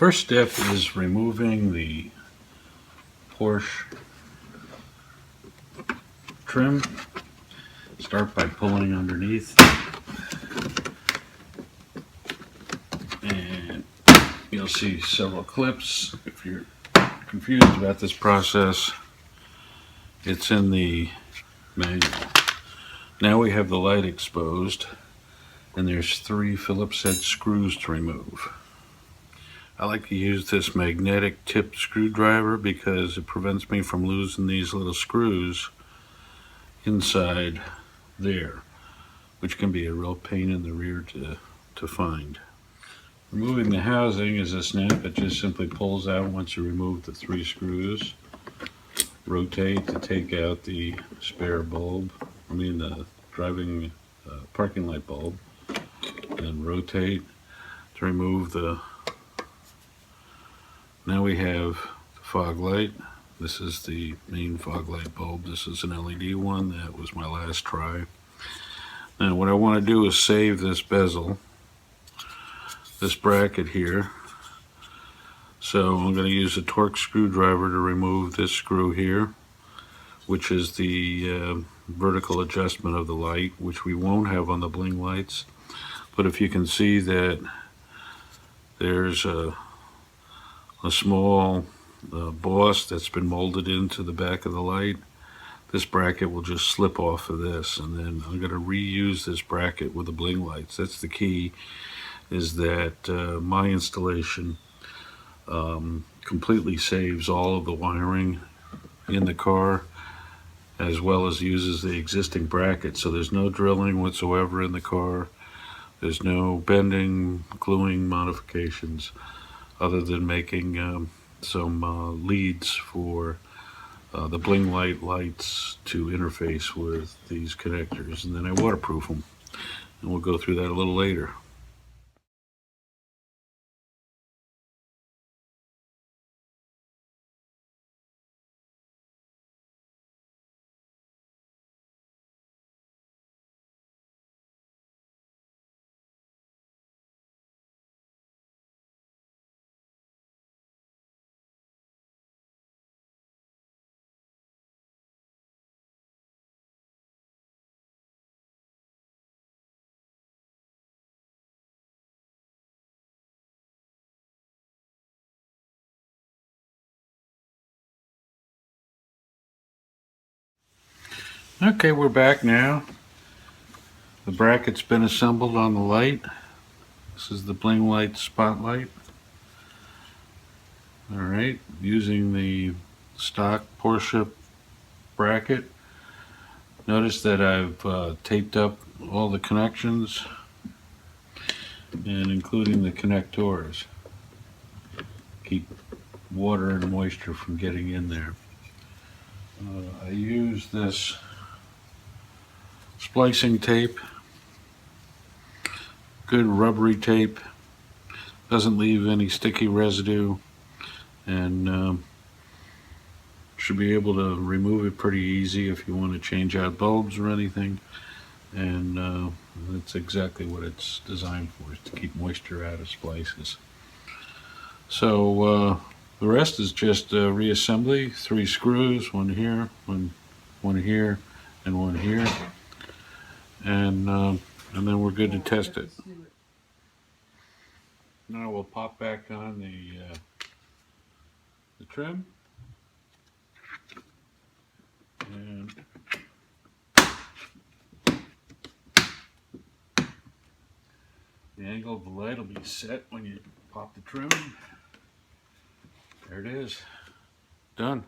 First step is removing the Porsche trim. Start by pulling underneath, and you'll see several clips. If you're confused about this process, it's in the manual. Now we have the light exposed, and there's 3 Phillips head screws to remove. I like to use this magnetic tip screwdriver because it prevents me from losing these little screws inside there, which can be a real pain in the rear to find. Removing the housing is a snap. It just simply pulls out once you remove the 3 screws. Rotate to take out the spare bulb, the driving parking light bulb. Then rotate to remove the. Now we have the fog light. This is the main fog light bulb. This is an LED one. That was my last try. Now what I want to do is save this bezel, this bracket here. So I'm going to use a torque screwdriver to remove this screw here, which is the vertical adjustment of the light, which we won't have on the BlingLights. But if you can see that there's a small boss that's been molded into the back of the light, this bracket will just slip off of this, and then I'm going to reuse this bracket with the BlingLights. That's the key, is that my installation completely saves all of the wiring in the car, as well as uses the existing bracket, so there's no drilling whatsoever in the car. There's no bending, gluing modifications, other than making some leads for the BlingLight lights to interface with these connectors, and then I waterproof them, and we'll go through that a little later. Okay, we're back now. The bracket's been assembled on the light. This is the BlingLight spotlight. Alright, using the stock Porsche bracket. Notice that I've taped up all the connections, and including the connectors. Keep water and moisture from getting in there. I use this splicing tape, good rubbery tape, doesn't leave any sticky residue, and should be able to remove it pretty easy if you want to change out bulbs or anything. And that's exactly what it's designed for, is to keep moisture out of splices. So the rest is just reassembly. 3 screws, one here, one here, and one here, and then we're good to test it. Now we'll pop back on the trim, and the angle of the light will be set when you pop the trim. There it is. Done.